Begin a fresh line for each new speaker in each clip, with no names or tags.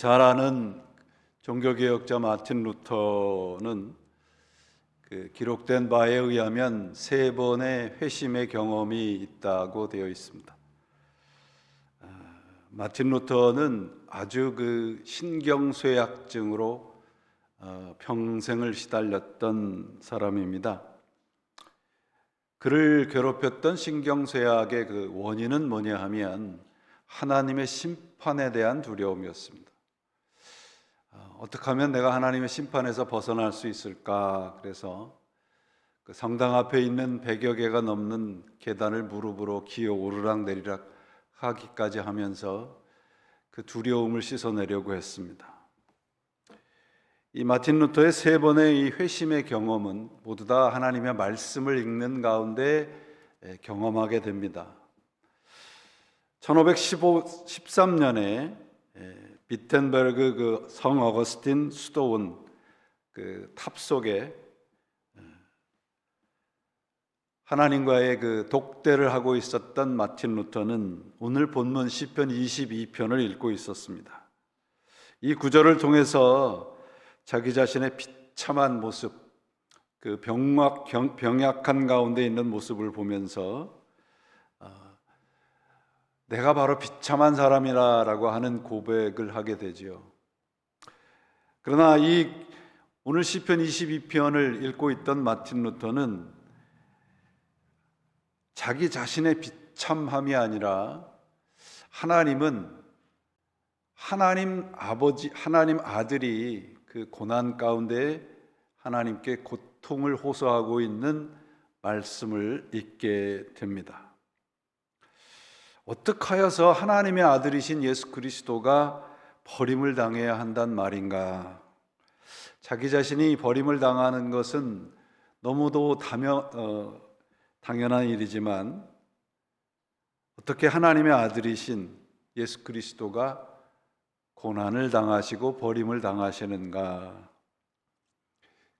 잘 아는 종교개혁자 마틴 루터는 기록된 바에 의하면 3번의 회심의 경험이 있다고 되어 있습니다. 마틴 루터는 아주 신경쇠약증으로 평생을 시달렸던 사람입니다. 그를 괴롭혔던 신경쇠약의 원인은 뭐냐 하면 하나님의 심판에 대한 두려움이었습니다. 어떻게 하면 내가 하나님의 심판에서 벗어날 수 있을까? 그래서 그 성당 앞에 있는 100여 개가 넘는 계단을 무릎으로 기어 오르락내리락 하기까지 하면서 그 두려움을 씻어내려고 했습니다. 이 마틴 루터의 3번의 이 회심의 경험은 모두 다 하나님의 말씀을 읽는 가운데 경험하게 됩니다. 1513년에 비텐베르그 성 어거스틴 수도원 탑 속에 하나님과의 독대를 하고 있었던 마틴 루터는 오늘 본문 시편 22편을 읽고 있었습니다. 이 구절을 통해서 자기 자신의 비참한 모습, 병약한 가운데 있는 모습을 보면서 내가 바로 비참한 사람이라고 하는 고백을 하게 되지요. 그러나 오늘 시편 22편을 읽고 있던 마틴 루터는 자기 자신의 비참함이 아니라 하나님 아들이 그 고난 가운데 하나님께 고통을 호소하고 있는 말씀을 읽게 됩니다. 어떻게 하여서 하나님의 아들이신 예수 그리스도가 버림을 당해야 한단 말인가? 자기 자신이 버림을 당하는 것은 너무도 당연한 일이지만 어떻게 하나님의 아들이신 예수 그리스도가 고난을 당하시고 버림을 당하시는가?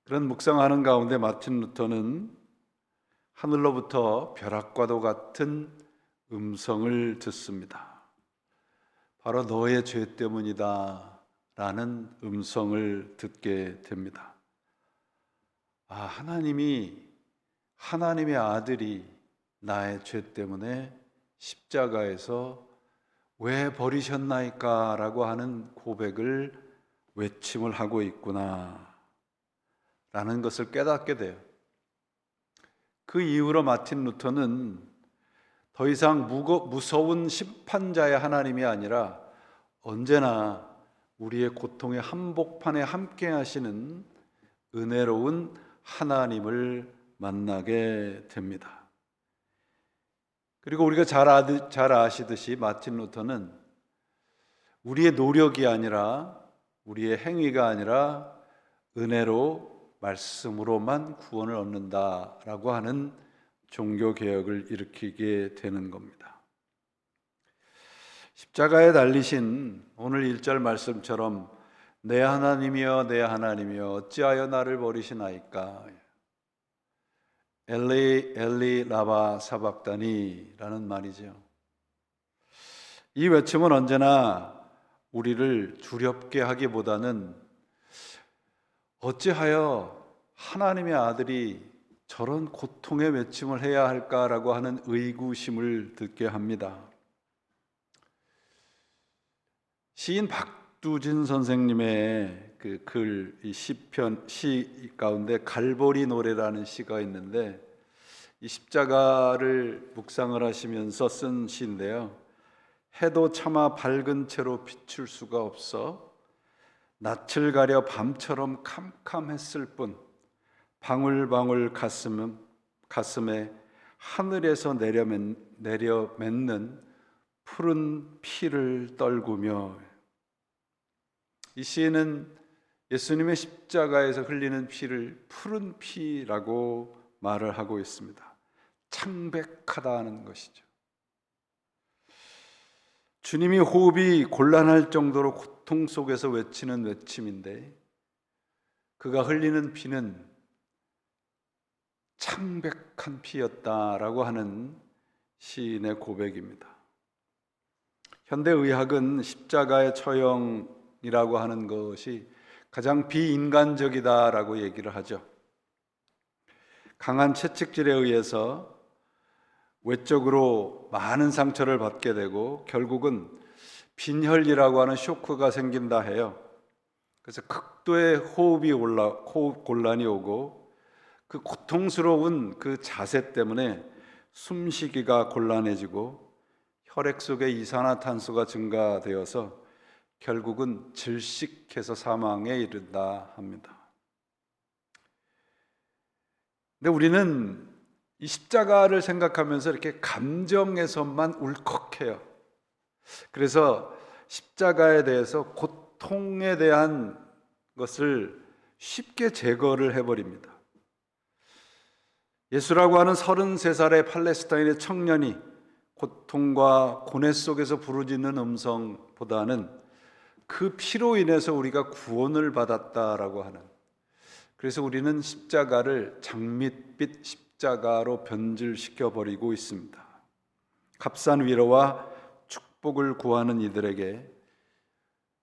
그런 묵상하는 가운데 마틴 루터는 하늘로부터 벼락과도 같은 음성을 듣습니다. 바로 너의 죄 때문이다 라는 음성을 듣게 됩니다. 하나님의 아들이 나의 죄 때문에 십자가에서 왜 버리셨나이까 라고 하는 고백을 외침을 하고 있구나 라는 것을 깨닫게 돼요. 그 이후로 마틴 루터는 더 이상 무서운 심판자의 하나님이 아니라 언제나 우리의 고통의 한복판에 함께 하시는 은혜로운 하나님을 만나게 됩니다. 그리고 우리가 잘 아시듯이 마틴 루터는 우리의 노력이 아니라 우리의 행위가 아니라 은혜로 말씀으로만 구원을 얻는다라고 하는 종교개혁을 일으키게 되는 겁니다. 십자가에 달리신 오늘 1절 말씀처럼 내 하나님이여 내 하나님이여 어찌하여 나를 버리시나이까? 엘리 엘리 라바 사박다니라는 말이죠. 이 외침은 언제나 우리를 두렵게 하기보다는 어찌하여 하나님의 아들이 저런 고통의 외침을 해야 할까라고 하는 의구심을 듣게 합니다. 시인 박두진 선생님의 이 시편 시 가운데 갈보리 노래라는 시가 있는데 이 십자가를 묵상을 하시면서 쓴 시인데요. 해도 차마 밝은 채로 비출 수가 없어 낯을 가려 밤처럼 캄캄했을 뿐 방울방울 가슴에 하늘에서 내려 맺는 푸른 피를 떨구며, 이 시인은 예수님의 십자가에서 흘리는 피를 푸른 피라고 말을 하고 있습니다. 창백하다는 것이죠. 주님이 호흡이 곤란할 정도로 고통 속에서 외치는 외침인데 그가 흘리는 피는 창백한 피였다라고 하는 시인의 고백입니다. 현대의학은 십자가의 처형 고통이라고 하는 것이 가장 비인간적이다라고 얘기를 하죠. 강한 채찍질에 의해서 외적으로 많은 상처를 받게 되고 결국은 빈혈이라고 하는 쇼크가 생긴다 해요. 그래서 극도의 호흡 곤란이 오고 그 고통스러운 그 자세 때문에 숨쉬기가 곤란해지고 혈액 속에 이산화탄소가 증가되어서 결국은 질식해서 사망에 이른다 합니다. 근데 우리는 이 십자가를 생각하면서 이렇게 감정에서만 울컥해요. 그래서 십자가에 대해서 고통에 대한 것을 쉽게 제거를 해버립니다. 예수라고 하는 33살의 팔레스타인의 청년이 고통과 고뇌 속에서 부르짖는 음성보다는 그 피로 인해서 우리가 구원을 받았다라고 하는, 그래서 우리는 십자가를 장밋빛 십자가로 변질시켜 버리고 있습니다. 값싼 위로와 축복을 구하는 이들에게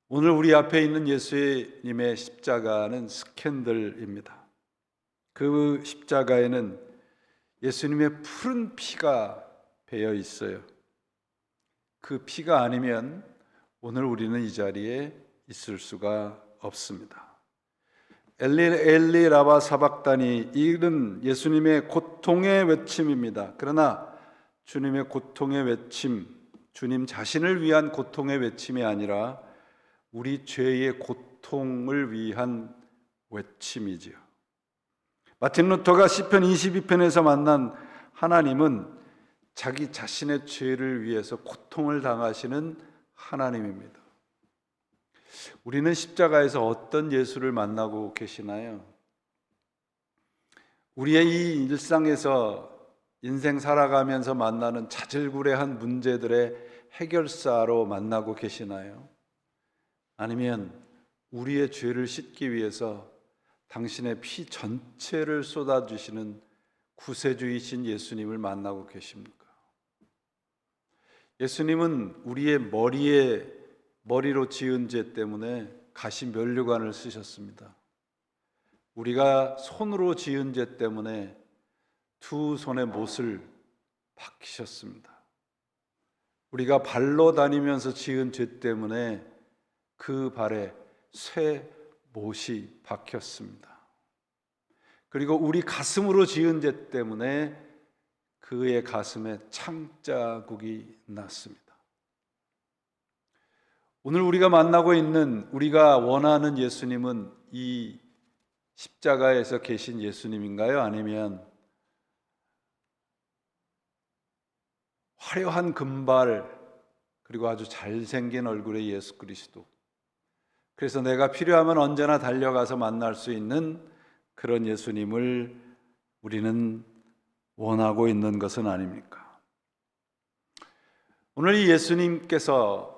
오늘 우리 앞에 있는 예수님의 십자가는 스캔들입니다. 그 십자가에는 예수님의 푸른 피가 배어 있어요. 그 피가 아니면 오늘 우리는 이 자리에 있을 수가 없습니다. 엘리 엘리 라바 사박다니, 이는 예수님의 고통의 외침입니다. 그러나 주님의 고통의 외침, 주님 자신을 위한 고통의 외침이 아니라 우리 죄의 고통을 위한 외침이지요. 마틴 루터가 시편 22편에서 만난 하나님은 자기 자신의 죄를 위해서 고통을 당하시는 하나님입니다. 우리는 십자가에서 어떤 예수를 만나고 계시나요? 우리의 이 일상에서 인생 살아가면서 만나는 자질구레한 문제들의 해결사로 만나고 계시나요? 아니면 우리의 죄를 씻기 위해서 당신의 피 전체를 쏟아주시는 구세주이신 예수님을 만나고 계십니까? 예수님은 우리의 머리로 지은 죄 때문에 가시 면류관을 쓰셨습니다. 우리가 손으로 지은 죄 때문에 두 손의 못을 박히셨습니다. 우리가 발로 다니면서 지은 죄 때문에 그 발에 쇠 못이 박혔습니다. 그리고 우리 가슴으로 지은 죄 때문에 그의 가슴에 창자국이 났습니다. 오늘 우리가 만나고 있는, 우리가 원하는 예수님은 이 십자가에서 계신 예수님인가요? 아니면 화려한 금발 그리고 아주 잘생긴 얼굴의 예수 그리스도, 그래서 내가 필요하면 언제나 달려가서 만날 수 있는 그런 예수님을 우리는 원하고 있는 것은 아닙니까? 오늘 이 예수님께서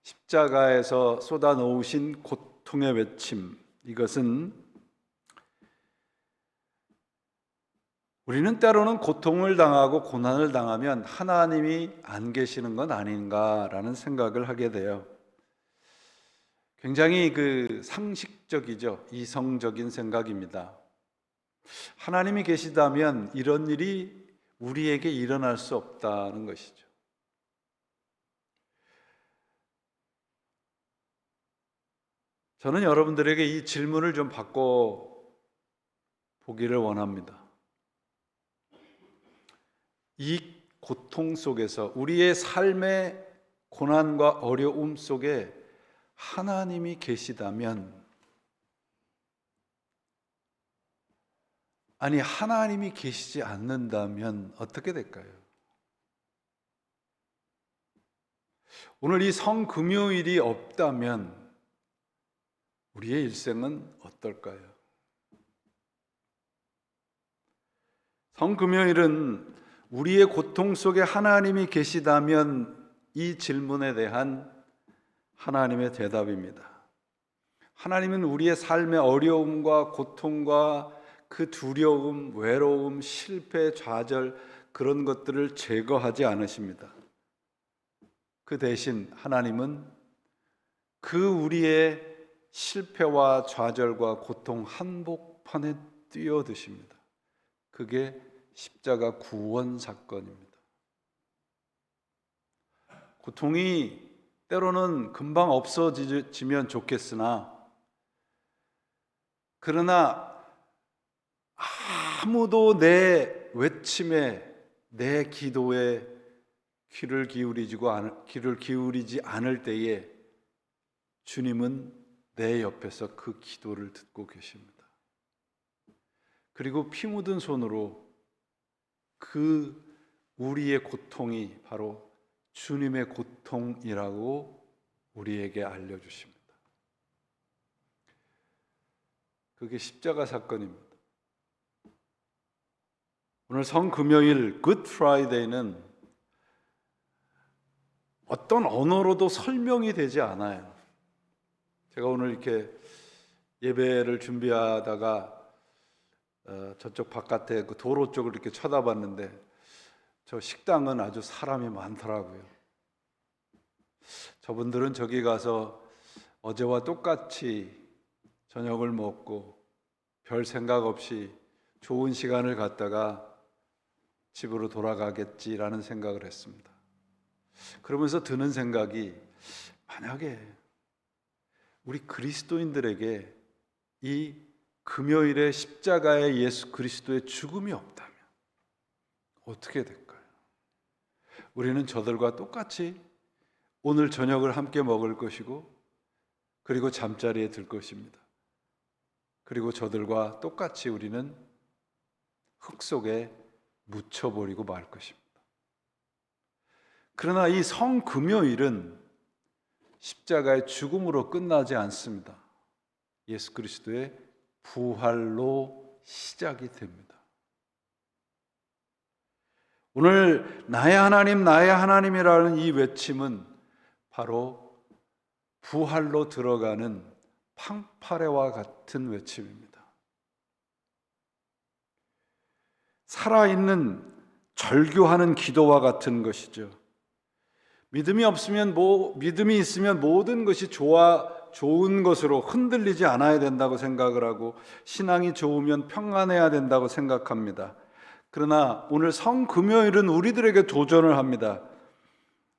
십자가에서 쏟아놓으신 고통의 외침, 이것은 우리는 때로는 고통을 당하고 고난을 당하면 하나님이 안 계시는 건 아닌가라는 생각을 하게 돼요. 굉장히 상식적이죠. 이성적인 생각입니다. 하나님이 계시다면 이런 일이 우리에게 일어날 수 없다는 것이죠. 저는 여러분들에게 이 질문을 좀 바꿔 보기를 원합니다. 이 고통 속에서, 우리의 삶의 고난과 어려움 속에 하나님이 계시다면, 아니 하나님이 계시지 않는다면 어떻게 될까요? 오늘 이 성금요일이 없다면 우리의 일생은 어떨까요? 성금요일은 우리의 고통 속에 하나님이 계시다면, 이 질문에 대한 하나님의 대답입니다. 하나님은 우리의 삶의 어려움과 고통과 그 두려움, 외로움, 실패, 좌절, 그런 것들을 제거하지 않으십니다. 그 대신 하나님은 그 우리의 실패와 좌절과 고통 한복판에 뛰어드십니다. 그게 십자가 구원 사건입니다. 고통이 때로는 금방 없어지면 좋겠으나, 그러나 아무도 내 외침에, 내 기도에 귀를 기울이지 않을 때에 주님은 내 옆에서 그 기도를 듣고 계십니다. 그리고 피 묻은 손으로 그 우리의 고통이 바로 주님의 고통이라고 우리에게 알려주십니다. 그게 십자가 사건입니다. 오늘 성금요일 굿 프라이데이는 어떤 언어로도 설명이 되지 않아요. 제가 오늘 이렇게 예배를 준비하다가 저쪽 바깥에 그 도로 쪽을 이렇게 쳐다봤는데 저 식당은 아주 사람이 많더라고요. 저분들은 저기 가서 어제와 똑같이 저녁을 먹고 별 생각 없이 좋은 시간을 갖다가 집으로 돌아가겠지라는 생각을 했습니다. 그러면서 드는 생각이, 만약에 우리 그리스도인들에게 이 금요일에 십자가의 예수 그리스도의 죽음이 없다면 어떻게 될까요? 우리는 저들과 똑같이 오늘 저녁을 함께 먹을 것이고, 그리고 잠자리에 들 것입니다. 그리고 저들과 똑같이 우리는 흙 속에 묻혀버리고 말 것입니다. 그러나 이 성금요일은 십자가의 죽음으로 끝나지 않습니다. 예수 그리스도의 부활로 시작이 됩니다. 오늘 나의 하나님, 나의 하나님이라는 이 외침은 바로 부활로 들어가는 팡파레와 같은 외침입니다. 살아있는 절규하는 기도와 같은 것이죠. 믿음이 있으면 모든 것이 좋은 것으로 흔들리지 않아야 된다고 생각을 하고, 신앙이 좋으면 평안해야 된다고 생각합니다. 그러나 오늘 성금요일은 우리들에게 도전을 합니다.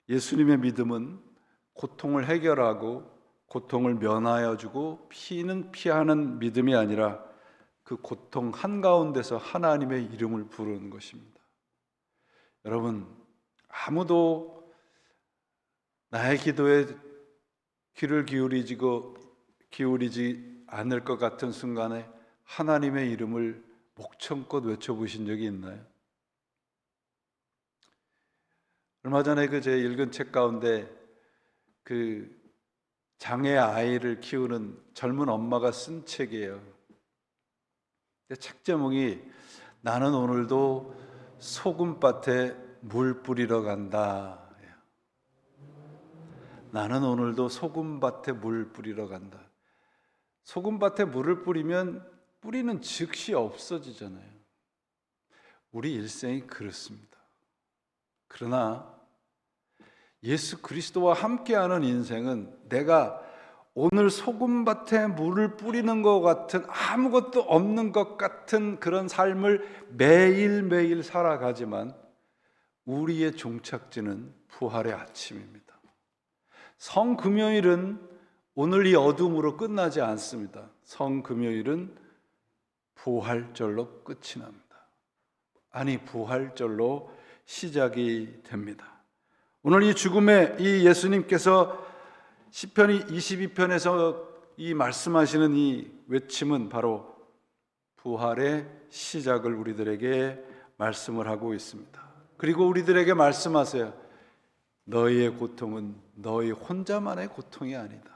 예수님의 믿음은 고통을 해결하고 고통을 면하여 주고 피하는 믿음이 아니라 그 고통 한가운데서 하나님의 이름을 부르는 것입니다. 여러분, 아무도 나의 기도에 귀를 기울이지 않을 것 같은 순간에 하나님의 이름을 목청껏 외쳐보신 적이 있나요? 얼마 전에 제 읽은 책 가운데 그 장애 아이를 키우는 젊은 엄마가 쓴 책이에요. 책 제목이 나는 오늘도 소금밭에 물 뿌리러 간다. 나는 오늘도 소금밭에 물 뿌리러 간다. 소금밭에 물을 뿌리면 뿌리는 즉시 없어지잖아요. 우리 일생이 그렇습니다. 그러나 예수 그리스도와 함께하는 인생은 내가 오늘 소금밭에 물을 뿌리는 것 같은, 아무것도 없는 것 같은 그런 삶을 매일매일 살아가지만 우리의 종착지는 부활의 아침입니다. 성금요일은 오늘 이 어둠으로 끝나지 않습니다. 성금요일은 부활절로 끝이 납니다. 아니, 부활절로 시작이 됩니다. 오늘 이 죽음의 이 예수님께서 시편 22편에서 이 말씀하시는 이 외침은 바로 부활의 시작을 우리들에게 말씀을 하고 있습니다. 그리고 우리들에게 말씀하세요. 너희의 고통은 너희 혼자만의 고통이 아니다.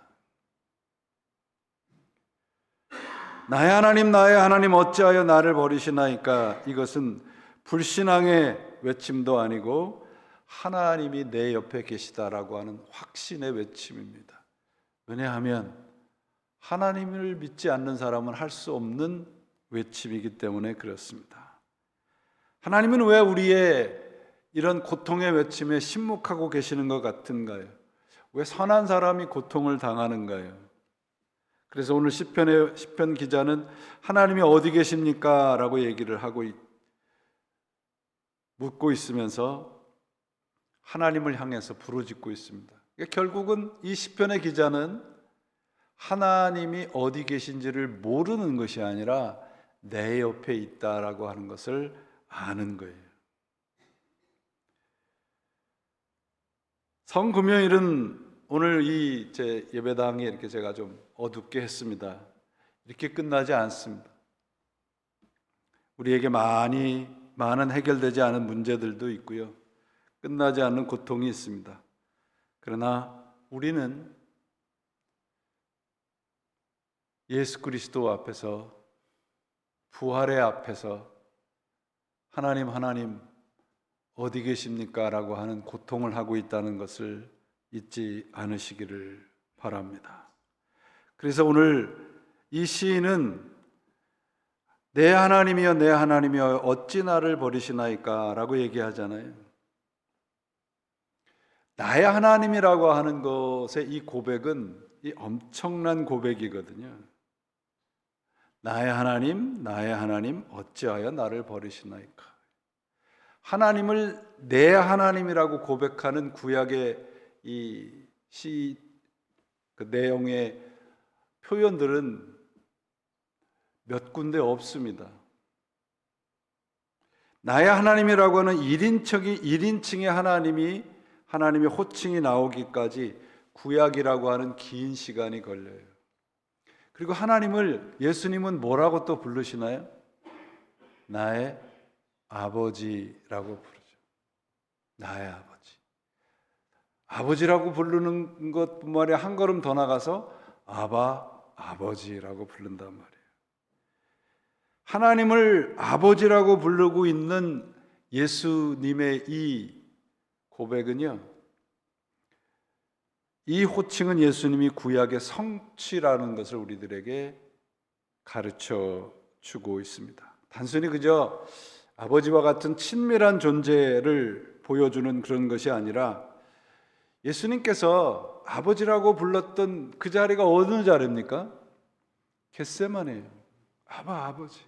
나의 하나님 어찌하여 나를 버리시나이까? 이것은 불신앙의 외침도 아니고 하나님이 내 옆에 계시다라고 하는 확신의 외침입니다. 왜냐하면 하나님을 믿지 않는 사람은 할 수 없는 외침이기 때문에 그렇습니다. 하나님은 왜 우리의 이런 고통의 외침에 침묵하고 계시는 것 같은가요? 왜 선한 사람이 고통을 당하는가요? 그래서 오늘 시편 기자는 하나님이 어디 계십니까? 라고 얘기를 하고 묻고 있으면서 하나님을 향해서 부르짖고 있습니다. 그러니까 결국은 이 시편의 기자는 하나님이 어디 계신지를 모르는 것이 아니라 내 옆에 있다라고 하는 것을 아는 거예요. 성금요일은 오늘 이 제 예배당에 이렇게 제가 좀 어둡게 했습니다. 이렇게 끝나지 않습니다. 우리에게 많은 해결되지 않은 문제들도 있고요. 끝나지 않는 고통이 있습니다. 그러나 우리는 예수 그리스도 앞에서, 부활의 앞에서 하나님 어디 계십니까? 라고 하는 고통을 하고 있다는 것을 잊지 않으시기를 바랍니다. 그래서 오늘 이 시인은 내 하나님이여 내 하나님이여 어찌 나를 버리시나이까 라고 얘기하잖아요. 나의 하나님이라고 하는 것의 이 고백은 이 엄청난 고백이거든요. 나의 하나님 어찌하여 나를 버리시나이까. 하나님을 내 하나님이라고 고백하는 구약의 이 시 그 내용의 표현들은 몇 군데 없습니다. 나의 하나님이라고 하는 1인칭의 하나님의 호칭이 나오기까지 구약이라고 하는 긴 시간이 걸려요. 그리고 예수님은 뭐라고 또 부르시나요? 나의 아버지라고 부르죠. 나의 아버지. 아버지라고 부르는 것뿐만 아니라 한 걸음 더 나가서 아버지라고 부른단 말이에요. 하나님을 아버지라고 부르고 있는 예수님의 이 고백은요, 이 호칭은 예수님이 구약의 성취라는 것을 우리들에게 가르쳐 주고 있습니다. 단순히 그저 아버지와 같은 친밀한 존재를 보여주는 그런 것이 아니라 예수님께서 아버지라고 불렀던 그 자리가 어느 자리입니까? 겟세마네예요. 아버지.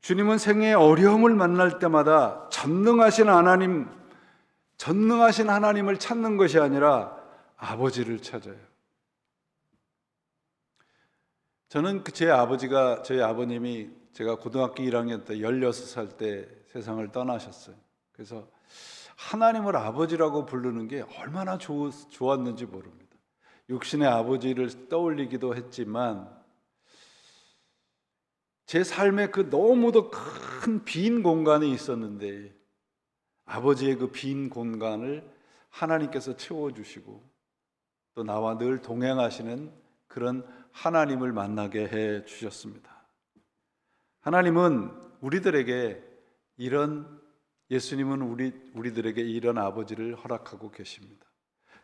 주님은 생애의 어려움을 만날 때마다 전능하신 하나님을 찾는 것이 아니라 아버지를 찾아요. 저는 저희 아버님이 제가 고등학교 1학년 때 16살 때 세상을 떠나셨어요. 그래서 하나님을 아버지라고 부르는 게 얼마나 좋았는지 모릅니다. 육신의 아버지를 떠올리기도 했지만 제 삶에 그 너무도 큰 빈 공간이 있었는데 아버지의 그 빈 공간을 하나님께서 채워주시고 또 나와 늘 동행하시는 그런 하나님을 만나게 해 주셨습니다. 예수님은 우리들에게 이런 아버지를 허락하고 계십니다.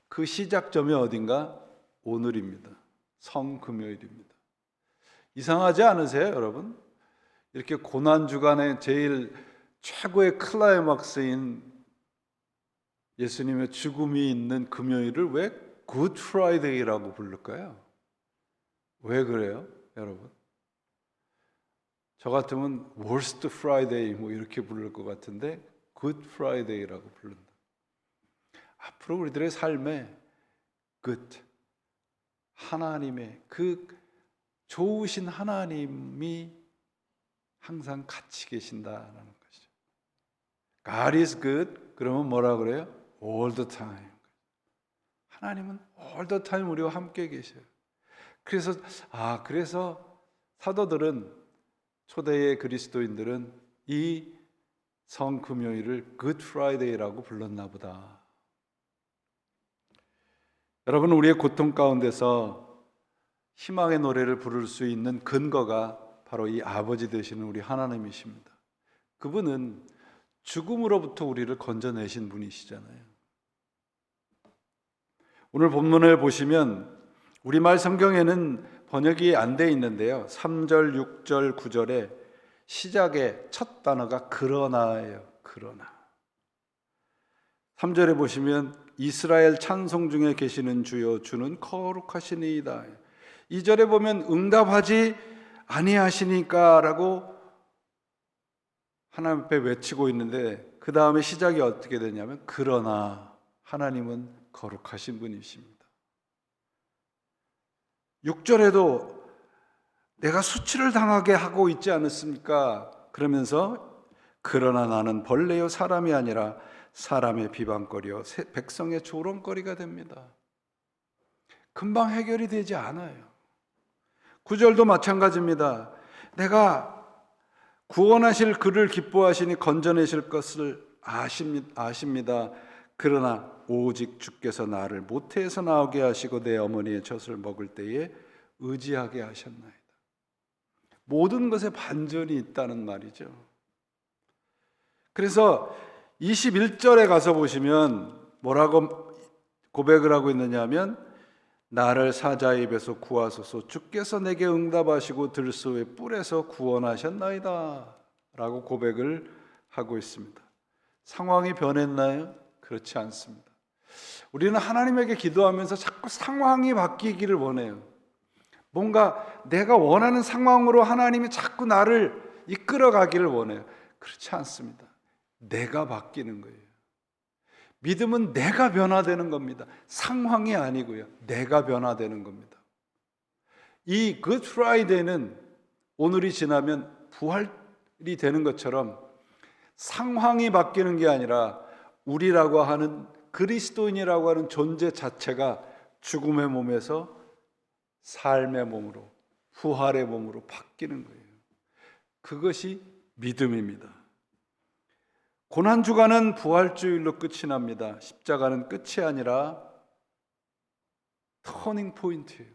그 시작점이 어딘가? 오늘입니다. 성금요일입니다. 이상하지 않으세요, 여러분? 이렇게 고난주간에 제일 최고의 클라이막스인 예수님의 죽음이 있는 금요일을 왜 굿 프라이데이라고 부를까요? 왜 그래요, 여러분? 저 같으면 worst Friday 이렇게 부를 것 같은데 Good Friday라고 부른다. 앞으로 우리들의 삶에 good 하나님의 그 좋으신 하나님이 항상 같이 계신다라는 것이죠. God is good. 그러면 뭐라 그래요? All the time. 하나님은 all the time 우리와 함께 계셔요. 그래서 사도들은 초대의 그리스도인들은 이 성금요일을 Good Friday라고 불렀나 보다. 여러분, 우리의 고통 가운데서 희망의 노래를 부를 수 있는 근거가 바로 이 아버지 되시는 우리 하나님이십니다. 그분은 죽음으로부터 우리를 건져내신 분이시잖아요. 오늘 본문을 보시면 우리말 성경에는 번역이 안 돼 있는데요. 3절, 6절, 9절에 시작의 첫 단어가 그러나예요. 그러나. 3절에 보시면 이스라엘 찬송 중에 계시는 주여 주는 거룩하시니이다. 2절에 보면 응답하지 아니하시니까라고 하나님 앞에 외치고 있는데 그 다음에 시작이 어떻게 되냐면 그러나 하나님은 거룩하신 분이십니다. 6절에도 내가 수치를 당하게 하고 있지 않았습니까? 그러면서 그러나 나는 벌레요 사람이 아니라 사람의 비방거리요 백성의 조롱거리가 됩니다. 금방 해결이 되지 않아요. 9절도 마찬가지입니다. 내가 구원하실 그를 기뻐하시니 건져내실 것을 아십니다. 그러나 오직 주께서 나를 모태에서 나오게 하시고 내 어머니의 젖을 먹을 때에 의지하게 하셨나이다. 모든 것에 반전이 있다는 말이죠. 그래서 21절에 가서 보시면 뭐라고 고백을 하고 있느냐 하면 나를 사자의 입에서 구하소서 주께서 내게 응답하시고 들소의 뿔에서 구원하셨나이다 라고 고백을 하고 있습니다. 상황이 변했나요? 그렇지 않습니다. 우리는 하나님에게 기도하면서 자꾸 상황이 바뀌기를 원해요. 뭔가 내가 원하는 상황으로 하나님이 자꾸 나를 이끌어 가기를 원해요. 그렇지 않습니다. 내가 바뀌는 거예요. 믿음은 내가 변화되는 겁니다. 상황이 아니고요. 내가 변화되는 겁니다. 이 굿 프라이데이는 오늘이 지나면 부활이 되는 것처럼 상황이 바뀌는 게 아니라 우리라고 하는 그리스도인이라고 하는 존재 자체가 죽음의 몸에서 삶의 몸으로, 부활의 몸으로 바뀌는 거예요. 그것이 믿음입니다. 고난주간은 부활주일로 끝이 납니다. 십자가는 끝이 아니라 터닝 포인트예요.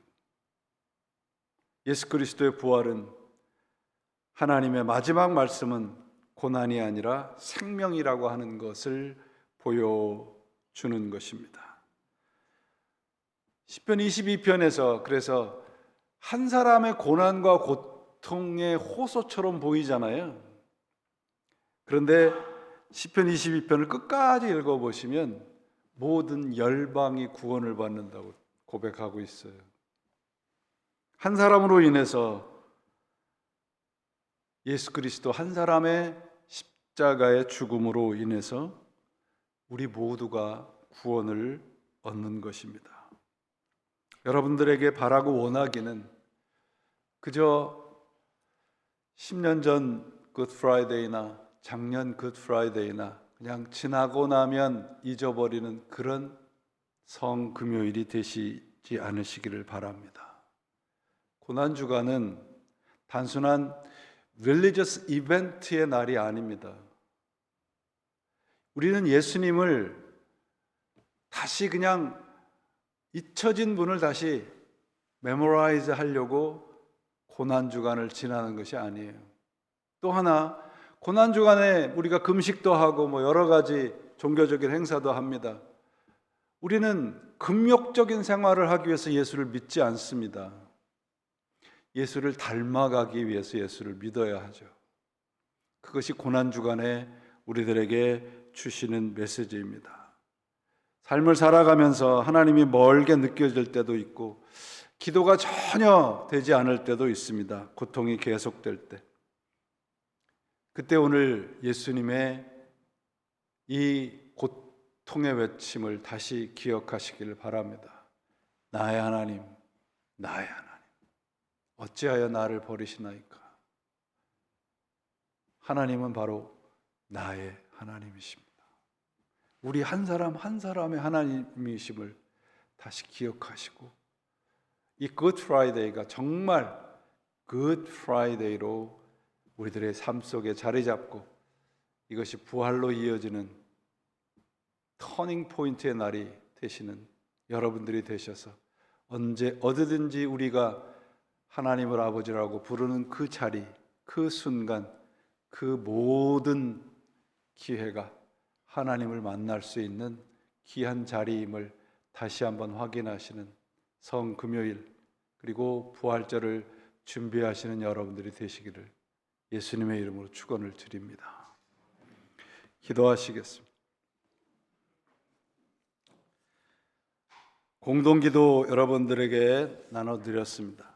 예수 그리스도의 부활은 하나님의 마지막 말씀은 고난이 아니라 생명이라고 하는 것을 보여주는 것입니다. 시편 22편에서 그래서 한 사람의 고난과 고통의 호소처럼 보이잖아요. 그런데 시편 22편을 끝까지 읽어보시면 모든 열방이 구원을 받는다고 고백하고 있어요. 한 사람으로 인해서 예수 그리스도 한 사람의 십자가의 죽음으로 인해서 우리 모두가 구원을 얻는 것입니다. 여러분들에게 바라고 원하기는 그저 10년 전 굿 프라이데이나 작년 굿 프라이데이나 그냥 지나고 나면 잊어버리는 그런 성금요일이 되시지 않으시기를 바랍니다. 고난주간은 단순한 릴리저스 이벤트의 날이 아닙니다. 우리는 예수님을 다시 그냥 잊혀진 분을 다시 메모라이즈 하려고 고난주간을 지나는 것이 아니에요. 또 하나 고난주간에 우리가 금식도 하고 뭐 여러 가지 종교적인 행사도 합니다. 우리는 금욕적인 생활을 하기 위해서 예수를 믿지 않습니다. 예수를 닮아가기 위해서 예수를 믿어야 하죠. 그것이 고난주간에 우리들에게 주시는 메시지입니다. 삶을 살아가면서 하나님이 멀게 느껴질 때도 있고 기도가 전혀 되지 않을 때도 있습니다. 고통이 계속될 때. 그때 오늘 예수님의 이 고통의 외침을 다시 기억하시기를 바랍니다. 나의 하나님, 나의 하나님, 어찌하여 나를 버리시나이까? 하나님은 바로 나의 하나님이십니다. 우리 한 사람 한 사람의 하나님이심을 다시 기억하시고 이 굿 프라이데이가 정말 굿 프라이데이로 우리들의 삶 속에 자리 잡고 이것이 부활로 이어지는 터닝 포인트의 날이 되시는 여러분들이 되셔서 언제 어디든지 우리가 하나님을 아버지라고 부르는 그 자리, 그 순간, 그 모든 기회가 하나님을 만날 수 있는 귀한 자리임을 다시 한번 확인하시는 성금요일 그리고 부활절을 준비하시는 여러분들이 되시기를 예수님의 이름으로 축원을 드립니다. 기도하시겠습니다. 공동기도 여러분들에게 나눠드렸습니다.